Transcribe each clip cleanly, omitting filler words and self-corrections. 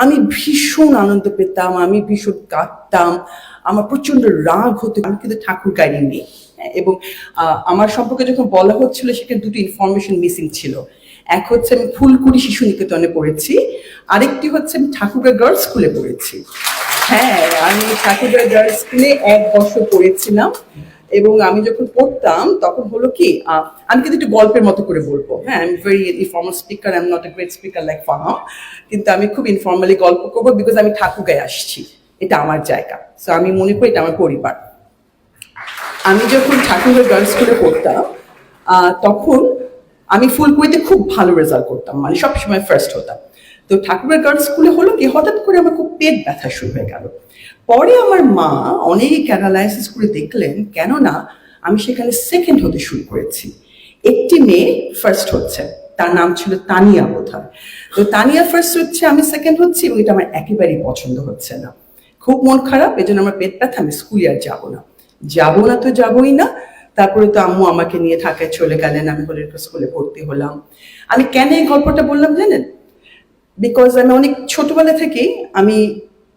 আমি ভীষণ আনন্দ পেতাম, আমি ভীষণ কাঁদতাম, আমার প্রচন্ড রাগ হতো। আমি কিন্তু ঠাকুর গাড়ি নেই, এবং আমার সম্পর্কে যখন বলা হচ্ছিল সেখানে দুটো ইনফরমেশন মিসিং ছিল। এক হচ্ছে আমি ফুলকুড়ি শিশু নিকেতনে পড়েছি, আরেকটি হচ্ছে আমি ঠাকুরগাঁ গার্লস স্কুলে পড়েছি। হ্যাঁ, আমি ঠাকুরগাঁ গার্লস স্কুলে 1 বছর পড়েছিলাম। এবং আমি যখন পড়তাম তখন হলো কি, আমি কিন্তু একটু গল্পের মতো করে বলবো। হ্যাঁ, I am very informal speaker, I am not a great speaker like Faham, কিন্তু আমি খুব ইনফর্মালি গল্প করবো, বিকজ আমি ঠাকুরগাঁয়ে আসছি, এটা আমার জায়গা। সো আমি মনে করি এটা আমার পরিবার। আমি যখন ঠাকুরগাঁও গার্লস স্কুলে পড়তাম, তখন আমি ফুলকুড়িতে খুব ভালো রেজাল্ট করতাম, মানে সবসময় ফার্স্ট হতাম। তো ঠাকুরগাঁও গার্লস স্কুলে হলো কি, হঠাৎ করে আমার খুব পেট ব্যথা শুরু হয়ে গেল। পরে আমার মা অনেক অ্যানালাইসিস করে দেখলেন, কেননা আমি সেখানে সেকেন্ড হতে শুরু করেছি। একটি মেয়ে ফার্স্ট হচ্ছে, তার নাম ছিল তানিয়া বোধহয়। তো তানিয়া ফার্স্ট হচ্ছে, আমি সেকেন্ড হচ্ছি, এবং এটা আমার একেবারেই পছন্দ হচ্ছে না। খুব মন খারাপ, এই জন্য আমার পেট ব্যথা, আমি স্কুলে আর যাবো না। যাবো না তো যাবোই না। তারপরে তো আম্মু আমাকে নিয়ে ঢাকায় চলে গেলেন, আমি হলিডে স্কুলে ভর্তি হলাম। আমি কেন এই গল্পটা বললাম জানেন? বিকজ আমি অনেক ছোটবেলা থেকেই, আমি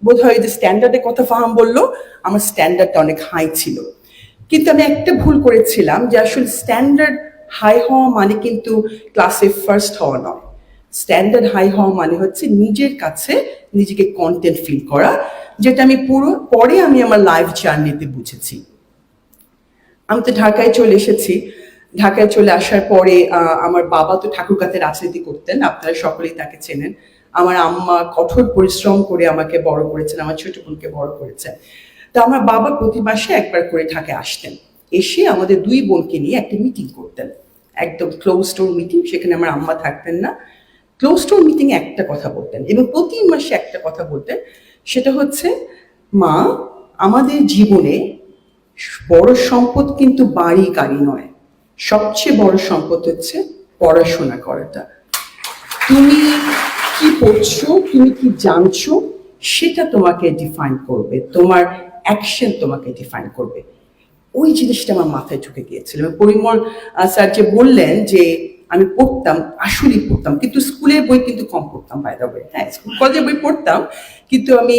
বোধহয় যে স্ট্যান্ডার্ডের কথা ফাহাম বললো, আমার স্ট্যান্ডার্ডটা অনেক হাই ছিল। কিন্তু আমি একটা ভুল করেছিলাম, যে আসলে স্ট্যান্ডার্ড হাই হওয়া মানে কিন্তু ক্লাসে ফার্স্ট হওয়া নয়। স্ট্যান্ডার্ড হাই হওয়া মানে হচ্ছে নিজের কাছে নিজেকে কন্টেন্ট ফিল করা, যেটা আমি পরে আমি আমার লাইফ জার্নিতে বুঝেছি। আমি তো ঢাকায় চলে এসেছি। ঢাকায় চলে আসার পরে আমার বাবা তো ঠাকুরগাঁতে রাজনীতি করতেন, আপনারা সকলেই তাকে চেনেন। আমার আম্মা কঠোর পরিশ্রম করে আমাকে বড় করেছেন, আমার ছোট বোনকে বড় করেছেন। তো আমার বাবা প্রতি মাসে একবার করে ঢাকায় আসতেন, এসে আমাদের 2 বোনকে নিয়ে একটা মিটিং করতেন, একদম ক্লোজ ডোর মিটিং। সেখানে আমার আম্মা থাকতেন না। ক্লোজ ডোর মিটিং এ একটা কথা বলতেন, এবং প্রতি মাসে একটা কথা বলতেন, সেটা হচ্ছে, মা, আমাদের জীবনে বড় সম্পদ কিন্তু বাড়ি গাড়ি নয়, সবচেয়ে বড় সম্পদ হচ্ছে পড়াশোনা করাটা। তুমি কি পড়ছো, তুমি কি জানছো, সেটা তোমাকে ডিফাইন করবে, তোমার অ্যাকশন তোমাকে ডিফাইন করবে। ওই জিনিসটা আমার মাথায় ঢুকে গিয়েছিল। পরিমল স্যার যে বললেন যে আমি পড়তাম, আসলেই পড়তাম, কিন্তু স্কুলের বই কিন্তু কম পড়তাম। বাই দ্য ওয়ে, হ্যাঁ, স্কুল কলেজের বই পড়তাম, কিন্তু আমি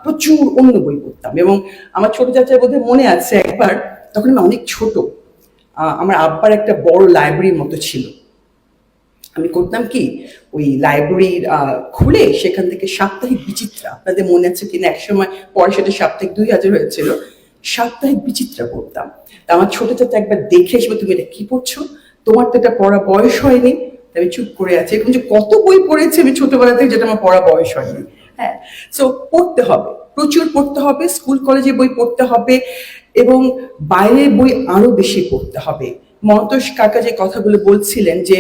প্রচুর অন্য বই পড়তাম। এবং আমার ছোট চাচার বোধহয় মনে আছে একবার, তখন আমি অনেক ছোট, আমার আব্বার একটা বড় লাইব্রেরির মতো ছিল। আমি করতাম কি, ওই লাইব্রেরির খুলে সেখান থেকে সাপ্তাহিক বিচিত্রা, আপনাদের মনে আছে কিনা, একসময় পরে সেটা সাপ্তাহিক 2000 হয়েছিল, সাপ্তাহিক বিচিত্রা পড়তাম। তা আমার ছোট চাচা একবার দেখে এসে, তুমি এটা কি পড়ছো, তোমার তো এটা পড়া বয়স হয়নি। আমি চুপ করে আছি, এরকম যে কত বই পড়েছি আমি ছোটবেলা থেকে, যেটা আমার পড়া বয়স হয়নি। হ্যাঁ, সো পড়তে হবে, প্রচুর পড়তে হবে, স্কুল কলেজে বই পড়তে হবে, এবং বাইরের বই আরো বেশি পড়তে হবে। মন্তোষ কাকা যে কথাগুলো বলছিলেন, যে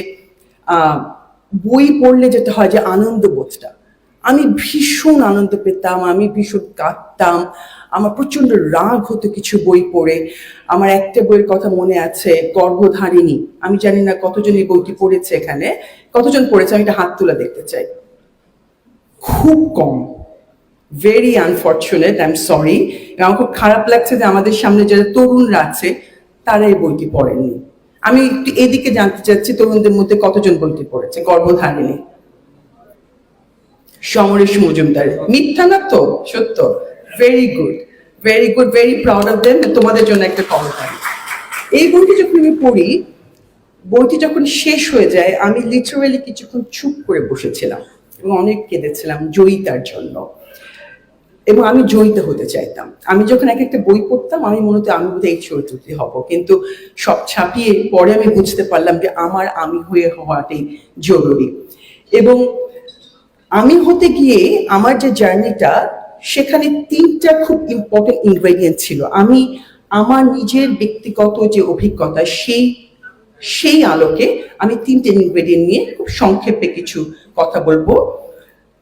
বই পড়লে যেটা হয়, যে আনন্দ বোধটা, আমি ভীষণ আনন্দ পেতাম, আমি ভীষণ কাঁদতাম, আমার প্রচন্ড রাগ হতো কিছু বই পড়ে। আমার একটা বইয়ের কথা মনে আছে, গর্ভধারিণী। আমি জানি না কতজন এই বইটি পড়েছে, এখানে কতজন পড়েছে, আমি একটা হাত তুলে দেখতে চাই। খুব কম, very unfortunate, I am sorry. আমার খুব খারাপ লাগছে যে আমাদের সামনে যারা তরুণরা আছে, তারা এই বইটি পড়েননি। আমি একটু এদিকে জানতে চাচ্ছি, তরুণদের মধ্যে কতজন বইটি পড়েছে গর্ভধারিণী? সমরেশ মজুমদার। মিথ্যা না তো, সত্য। Very good, very good, very proud of them. তোমাদের জন্য একটা কমপ্লিমেন্ট। এই বইটি যখন আমি পড়ি, বইটি যখন শেষ হয়ে যায়, আমি লিটারালি কিছুক্ষণ চুপ করে বসেছিলাম এবং অনেক কেঁদেছিলাম জয়িতার জন্য। এবং আমি জয়িতা হতে চাইতাম। আমি যখন এক একটা বই পড়তাম, আমি মনে হতো আমি বোধহয় এই চরিত্রটি হব, কিন্তু সব ছাপিয়ে পরে আমি বুঝতে পারলাম যে আমার আমি হয়ে হওয়াটাই জরুরি। এবং আমি হতে গিয়ে আমার যে জার্নিটা, সেখানে 3টা খুব ইম্পর্টেন্ট ইনগ্রেডিয়েন্ট ছিল। আমি আমার নিজের ব্যক্তিগত যে অভিজ্ঞতা, সেই আলোকে আমি 3টে ইনগ্রেডিয়েন্ট নিয়ে খুব সংক্ষেপে কিছু কথা বলবো।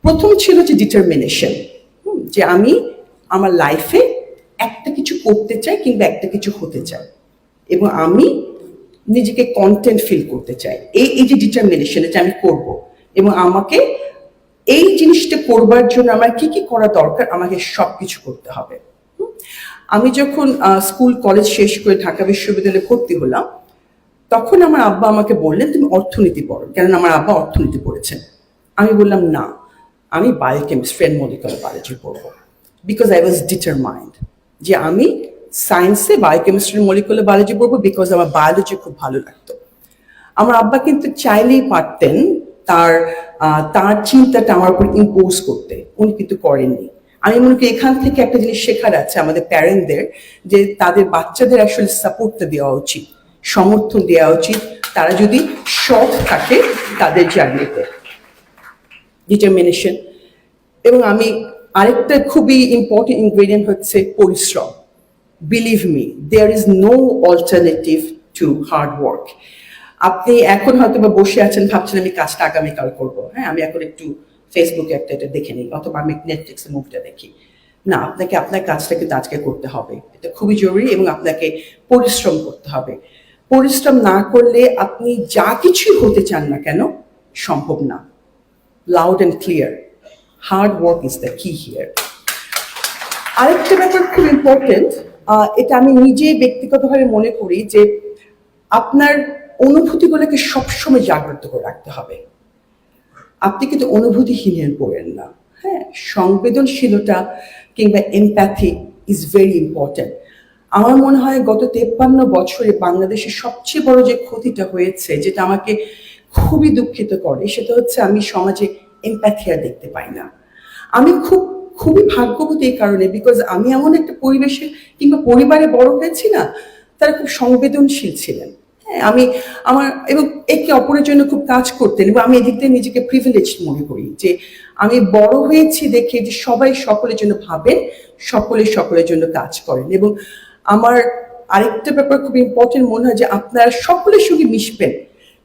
প্রথম ছিল যে ডিটারমিনেশন, যে আমি আমার লাইফে একটা কিছু করতে চাই কিংবা একটা কিছু হতে চাই, এবং আমি নিজেকে কন্টেন্ট ফিল করতে চাই। এই যে ডিটারমিনেশন, যে আমি করব, এবং আমাকে এই জিনিসটা করবার জন্য আমার কি কি করা দরকার, আমাকে সবকিছু করতে হবে। আমি যখন স্কুল কলেজ শেষ করে ঢাকা বিশ্ববিদ্যালয়ে ভর্তি হলাম, তখন আমার আব্বা আমাকে বললেন, তুমি অর্থনীতি পড়ো, কেননা আমার আব্বা অর্থনীতি পড়েছেন। আমি বললাম না, আমি বায়োকেমিস্ট্রি অ্যান্ড মলিকুলার বায়োলজি পড়বো, বিকজ আই ওয়াজ ডিটারমাইন্ড যে আমি সায়েন্সে বায়োকেমিস্ট্রি মলিকুলার বায়োলজি পড়বো, বিকজ আমার বায়োলজি খুব ভালো লাগতো। আমার আব্বা কিন্তু চাইলেই পারতেন তার চিন্তাটা আমার উপর ইম্পোজ করতে, উনি কিন্তু করেননি। আমি মনে করি এখান থেকে একটা জিনিস শেখার আছে আমাদের প্যারেন্টদের, যে তাদের বাচ্চাদের আসলে সাপোর্টটা দেওয়া উচিত, সমর্থন দেওয়া উচিত, তারা যদি সৎ থাকে তাদের জার্নিতে। ডিটারমিনেশন। এবং আমি আরেকটা খুবই ইম্পর্টেন্ট ইনগ্রেডিয়েন্ট হচ্ছে পরিশ্রম। Believe me, there is no alternative to hard work. আপনি এখন হয়তো বা বসে আছেন, ভাবছেন আমি কাজটা আগামীকাল করবো, হ্যাঁ আমি এখন একটু ফেসবুকে এটা দেখে নিই, অথবা আমি নেটফ্লিক্সে মুভিটা দেখি। না, আপনাকে আপনার কাজটা কিন্তু আজকে করতে হবে, এটা খুবই জরুরি, এবং আপনাকে পরিশ্রম করতে হবে। পরিশ্রম না করলে আপনি যা কিছুই হতে চান না কেন সম্ভব না। Loud and clear, hard work is the কি হিয়ার। আরেকটা ব্যাপার খুব ইম্পর্টেন্ট, এটা আমি নিজে ব্যক্তিগতভাবে মনে করি, যে আপনার অনুভূতিগুলোকে সবসময় জাগ্রত করে রাখতে হবে। আপনি কিন্তু অনুভূতিহীন পড়েন না, হ্যাঁ। সংবেদনশীলতা কিংবা এমপ্যাথি ইজ ভেরি ইম্পর্টেন্ট। আমার মনে হয় গত 53 বছরে বাংলাদেশের সবচেয়ে বড় যে ক্ষতিটা হয়েছে, যেটা আমাকে খুবই দুঃখিত করে, সেটা হচ্ছে আমি সমাজে এমপ্যাথি আর দেখতে পাই না। আমি খুবই ভাগ্যবতী এই কারণে, বিকজ আমি এমন একটা পরিবেশে কিংবা পরিবারে বড় হয়েছি না, তারা খুব সংবেদনশীল ছিলেন। হ্যাঁ, এবং একে অপরের জন্য খুব কাজ করতেন, এবং আমি এদিক দিয়ে নিজেকে প্রিভিলেজ মনে করি, যে আমি বড় হয়েছি দেখে যে সবাই সকলের জন্য ভাবেন, সকলের জন্য কাজ করেন। এবং আমার আরেকটা ব্যাপার খুব ইম্পর্টেন্ট মনে হয়, যে আপনারা সকলের সঙ্গে মিশবেন,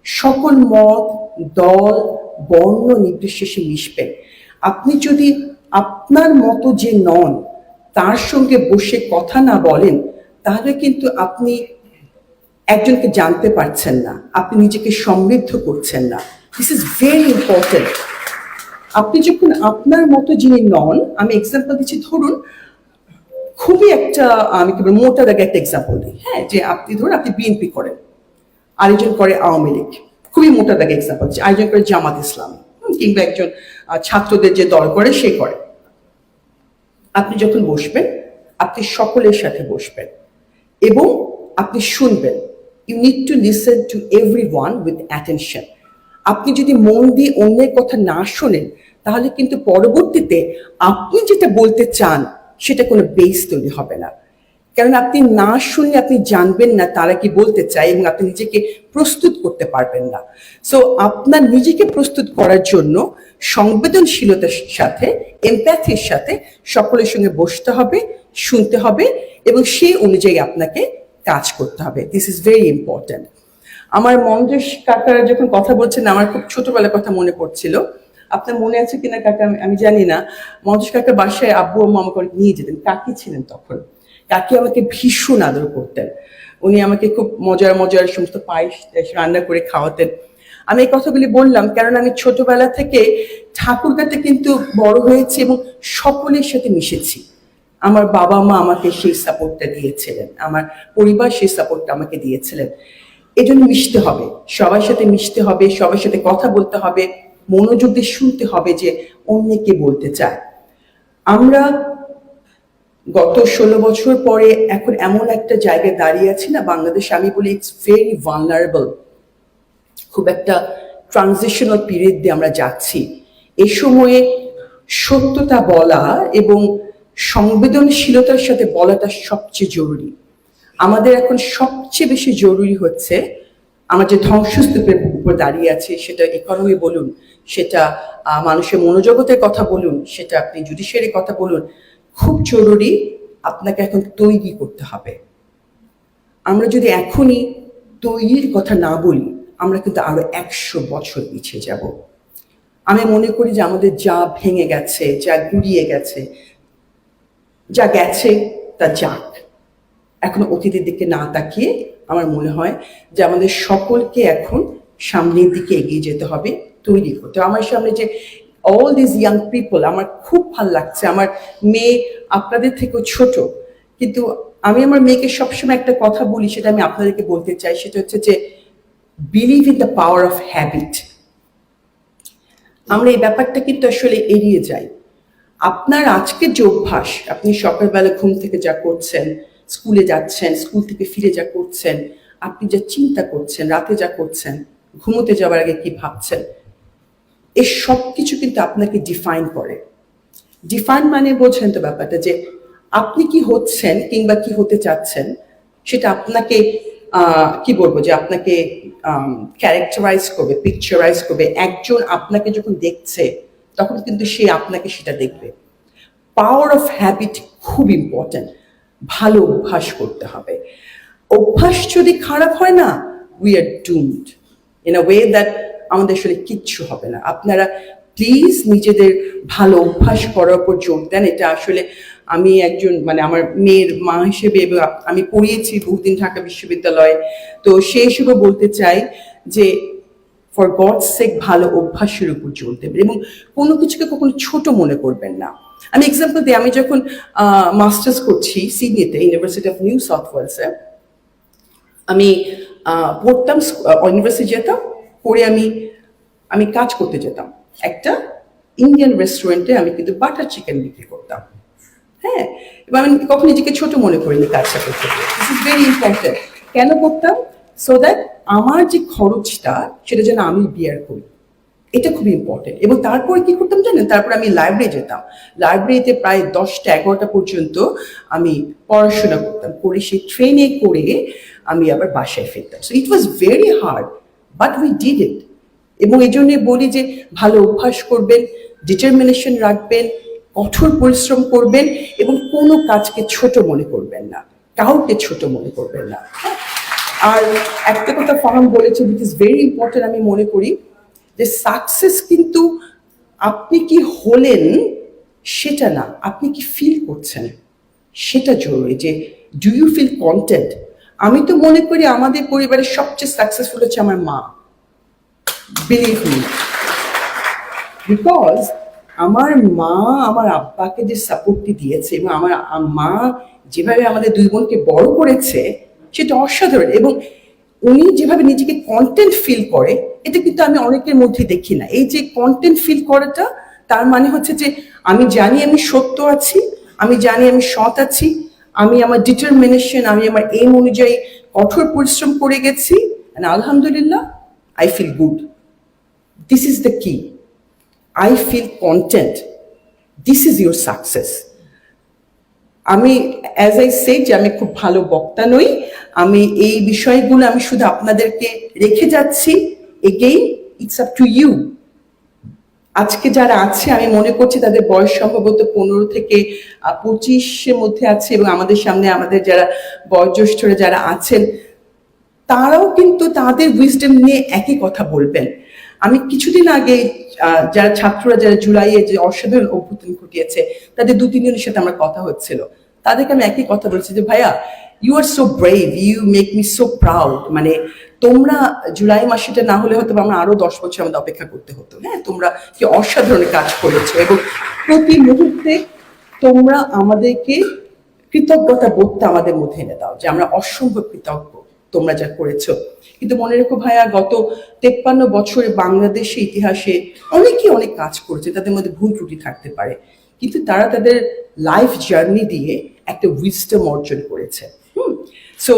সকল মত, দল, বর্ণ নির্বিশেষে মিশবেন। আপনি যদি আপনার মতো যে নন তার সঙ্গে বসে কথা না বলেন, তাহলে কিন্তু আপনি একজনকে জানতে পারছেন না, আপনি নিজেকে সমৃদ্ধ করছেন না। This is very important. আপনি যখন আপনার মতো যিনি নন, আমি এক্সাম্পল দিচ্ছি, ধরুন খুবই একটা, আমি কি বলবো, মোটা দাগে একটা এক্সাম্পল দিই, হ্যাঁ, যে আপনি ধরুন আপনি বিএনপি করেন, আরেকজন করে আওয়ামী লীগ, খুবই মোটা দাগে এক্সাম্পল দিচ্ছি, আরেকজন করে জামাত ইসলাম, কিংবা একজন ছাত্রদের যে দল করে সে করে। আপনি যখন বসবেন, আপনি সকলের সাথে বসবেন এবং আপনি শুনবেন। You need to listen to everyone with attention. আপনি যদি মন দিয়ে অন্যের কথা না শোনেন, তাহলে কিন্তু পরবর্তীতে আপনি যেটা বলতে চান সেটা কোনো বেস তৈরি হবে না। কারণ আপনি না শুনলে আপনি জানবেন না তারা কি বলতে চায়, এবং আপনি নিজেকে প্রস্তুত করতে পারবেন না। সো আপনার নিজেকে প্রস্তুত করার জন্য সংবেদনশীলতার সাথে, এমপ্যাথির সাথে সকলের সঙ্গে বসতে হবে, শুনতে হবে, এবং সেই অনুযায়ী আপনাকে কাজ করতে হবে। This is very important. আমার মঞ্জুস কাকারা যখন কথা বলছেন, আমার খুব ছোটবেলার কথা মনে পড়ছিল। আপনার মনে আছে কিনা কাকা আমি জানি না, মঞ্জুস কাকার বাসায় আব্বু আম্মু আমাকে নিয়ে যেতেন, কাকি ছিলেন তখন। কাকি আমাকে ভীষণ আদর করতেন, উনি আমাকে খুব মজার সমস্ত পায়েস রান্না করে খাওয়াতেন। আমি এই কথাগুলি বললাম কারণ আমি ছোটবেলা থেকে ঠাকুরগাতে কিন্তু বড় হয়েছি এবং সকলের সাথে মিশেছি। আমার বাবা মা আমাকে সেই সাপোর্টটা দিয়েছিলেন, আমার পরিবার সেই সাপোর্টটা আমাকে দিয়েছিলেন। এই জন্য মিশতে হবে, সবার সাথে মিশতে হবে, সবার সাথে কথা বলতে হবে, মনোযোগ দিয়ে শুনতে হবে যে অন্য কে বলতে চায়। আমরা গত 16 বছর পরে এখন এমন একটা জায়গায় দাঁড়িয়ে আছি না বাংলাদেশ, আমি বলি ইটস ভেরি ভালনারেবল। খুব একটা ট্রানজিশনাল পিরিয়ড দিয়ে আমরা যাচ্ছি। এই সময়ে সত্যতা বলা এবং সংবেদনশীলতার সাথে বলাটা সবচেয়ে জরুরি। আমাদের এখন সবচেয়ে বেশি জরুরি হচ্ছে, আমরা যে ধ্বংসস্তূপের উপর দাঁড়িয়ে আছি, সেটা ইকোনমি বলুন, সেটা মানুষের মনোজগতের কথা বলুন, সেটা আপনি জুডিশিয়ারির কথা বলুন, খুব জরুরি আপনাকে এখন তৈরি করতে হবে। আমরা যদি এখনই তৈরির কথা না বলি, আমরা কিন্তু আরো 100 বছর পিছিয়ে যাব। আমি মনে করি যে আমাদের যা ভেঙে গেছে, যা গুড়িয়ে গেছে, যা গেছে তা যাক। এখন অতীতের দিকে না তাকিয়ে আমার মনে হয় যে আমাদের সকলকে এখন সামনের দিকে এগিয়ে যেতে হবে, তৈরি করতে। আমার সামনে যে অল দিস ইয়াং পিপল, আমার খুব ভালো লাগছে। আমার মেয়ে আপনাদের থেকেও ছোট, কিন্তু আমি আমার মেয়েকে সবসময় একটা কথা বলি, সেটা আমি আপনাদেরকে বলতে চাই, সেটা হচ্ছে যে believe in the power of habit. আমরা এই ব্যাপারটা কিন্তু আসলে এড়িয়ে যাই। আপনার আজকে যে অভ্যাস, আপনি সকালবেলা ঘুম থেকে যা করছেন, স্কুলে যাচ্ছেন, স্কুল থেকে ফিরে যা করছেন, আপনি যা চিন্তা করছেন, রাতে যা করছেন, ঘুমোতে যাওয়ার আগে কি ভাবছেন, এই সব কিছু কিন্তু আপনাকে ডিফাইন করে। ডিফাইন মানে বোঝেন তো ব্যাপারটা, যে আপনি কি হচ্ছেন কিংবা কি হতে চাচ্ছেন, সেটা আপনাকে কি বলবো, যে আপনাকে ক্যারেক্টারাইজ করবে, পিকচারাইজ করবে। একজন আপনাকে যখন দেখছে তখন কিন্তু সে আপনাকে সেটা দেখবে। পাওয়ার অফ হ্যাবিট খুব ইম্পর্টেন্ট। ভালো অভ্যাস করতে হবে। অভ্যাস যদি খারাপ হয় না, we are doomed in a way that আমাদের আসলে কিচ্ছু হবে না। আপনারা প্লিজ নিজেদের ভালো অভ্যাস করার উপর জোর দেন। এটা আসলে আমি একজন মানে আমার মেয়ের মা হিসেবে, এবং আমি পড়িয়েছি বহুদিন ঢাকা বিশ্ববিদ্যালয়ে, তো সেই হিসেবে বলতে চাই যে ফর গডস সেক ভালো অভ্যাসের উপর জোর দেবেন এবং কোনো কিছুকে কখনো ছোট মনে করবেন না। আমি এক্সাম্পল দিই, আমি যখন মাস্টার্স করছি সিডনিতে, ইউনিভার্সিটি অফ নিউ সাউথ ওয়েলসে, আমি পড়তাম, ইউনিভার্সিটি যেতাম, পরে আমি কাজ করতে যেতাম একটা ইন্ডিয়ান রেস্টুরেন্টে। আমি কিন্তু বাটার চিকেন বিক্রি করতাম। হ্যাঁ, এবং আমি কখনো নিজেকে ছোট মনে করিনি কাজটা করতে। This is very important. কেন করতাম? সো দ্যাট আমার যে খরচটা সেটা যেন আমি বিয়ার করি, এটা খুব ইম্পর্টেন্ট। এবং তারপরে কি করতাম জানেন? তারপর আমি লাইব্রেরি যেতাম। লাইব্রেরিতে প্রায় 10টা 11টা পর্যন্ত আমি পড়াশোনা করতাম, করে সেই ট্রেনে করে আমি আবার বাসায় ফিরতাম। So it was very hard, but we did it. এবং এই জন্যে বলি যে ভালো অভ্যাস করবেন, ডিটারমিনেশন রাখবেন, কঠোর পরিশ্রম করবেন এবং কোনো কাজকে ছোট মনে করবেন না, কাউকে ছোট মনে করবেন না। আর একটা কথা ফাহাম বলেছে, উইচ ইজ ভেরি ইম্পর্টেন্ট, আমি মনে করি যে সাকসেস কিন্তু আপনি কি হলেন সেটা না, আপনি কি ফিল করছেন সেটা জরুরি। যে ডু ইউ ফিল কন্টেন্ট? আমি তো মনে করি আমাদের পরিবারের সবচেয়ে সাকসেসফুল হচ্ছে আমার মা। বিলিভ মি, বিকজ আমার মা আমার আব্বাকে যে সাপোর্টটি দিয়েছে এবং আমার মা যেভাবে আমাদের দুই বোনকে বড় করেছে সেটা অসাধারণ। এবং উনি যেভাবে নিজেকে কন্টেন্ট ফিল করে, এটা কিন্তু আমি অনেকের মধ্যে দেখি না। এই যে কন্টেন্ট ফিল করাটা, তার মানে হচ্ছে যে আমি জানি আমি সত্য আছি, আমি জানি আমি সৎ আছি, আমি আমার ডিটারমিনেশন, আমি আমার এম অনুযায়ী কঠোর পরিশ্রম করে গেছি, আলহামদুলিল্লাহ I feel good. This is the key, I feel content. This is your success. আমি অ্যাজ আই সেড যে আমি খুব ভালো বক্তা নই, আমি এই বিষয়গুলো আমি শুধু আপনাদেরকে রেখে যাচ্ছি। Again it's up to you. আজকে যারা আছে আমি মনে করছি তাদের বয়স সম্ভবত 15 থেকে 25-এর মধ্যে আছে, এবং আমাদের সামনে আমাদের যারা বয়োজ্যেষ্ঠরা যারা আছেন তারাও কিন্তু তাদের উইজডম নিয়ে একই কথা বলবেন। আমি কিছুদিন আগে যারা ছাত্ররা যারা জুলাইয়ে যে অসাধারণ অভ্যুত্থান ঘটিয়েছে তাদের 2-3 জনের সাথে আমার কথা হচ্ছিল, তাদেরকে আমি একই কথা বলছি যে ভাইয়া, you are so brave, you make me so proud. মানে তোমরা জুলাই মাসেটা না হলে হয়তো আমরা আরো 10 বছর আমাদের অপেক্ষা করতে হতো। হ্যাঁ, তোমরা কি অসাধারণ কাজ করেছো এবং প্রতি মুহূর্তে তোমরা আমাদেরকে কৃতজ্ঞতা বোধটা আমাদের মধ্যে এনে দাও, যে আমরা অসম্ভব কৃতজ্ঞ তোমরা যা করেছো। কিন্তু মনে রেখো ভাইয়া, গত 53 বছরে বাংলাদেশের ইতিহাসে অনেকেই অনেক কাজ করেছে, তাদের মধ্যে ভুল ত্রুটি থাকতে পারে, কিন্তু তারা তাদের লাইফ জার্নি দিয়ে একটা উইজডম অর্জন করেছে। সো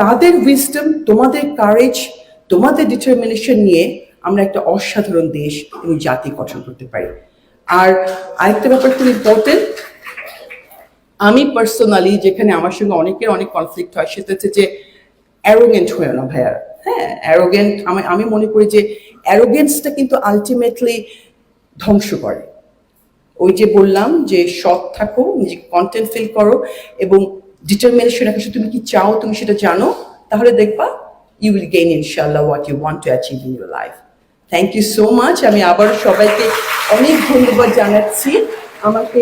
তাদের উইজডম, তোমাদের কারেজ, তোমাদের ডিটারমিনেশন নিয়ে আমরা একটা অসাধারণ দেশ এবং জাতি গঠন করতে পারি। আর আরেকটা ব্যাপার খুব ইম্পর্টেন্ট, আমি পার্সোনালি যেখানে আমার সঙ্গে অনেকের অনেক কনফ্লিক্ট হয় সেটা হচ্ছে যে অ্যারোগেন্ট হয়ে না ভাইয়া। হ্যাঁ, অ্যারোগেন্ট, আমি মনে করি যে অ্যারোগেন্সটা কিন্তু আলটিমেটলি ধ্বংস করে। ওই যে বললাম যে সৎ থাকো, নিজেকে কন্টেন্ট ফিল করো এবং ডিটারমিনেশন রাখো, তুমি কি চাও তুমি সেটা জানো, তাহলে দেখবা ইউ উইল গেইন ইনশাআল্লাহ what you want to achieve in your life. Thank you so much. আমি আবারও সবাইকে অনেক ধন্যবাদ জানাচ্ছি। আমাকে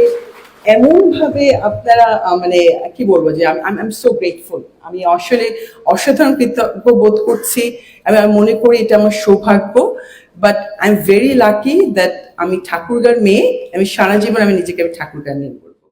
এমনভাবে আপনারা মানে কি বলবো, যে আই এম সো গ্রেটফুল। আমি আসলে অসাধারণ কৃতজ্ঞ বোধ করছি। আমি মনে করি এটা আমার সৌভাগ্য, but I am very lucky that আমি ঠাকুরগাঁর মেয়ে। আমি সারা জীবন আমি নিজেকে ঠাকুরগাঁর মেয়ে বলবো।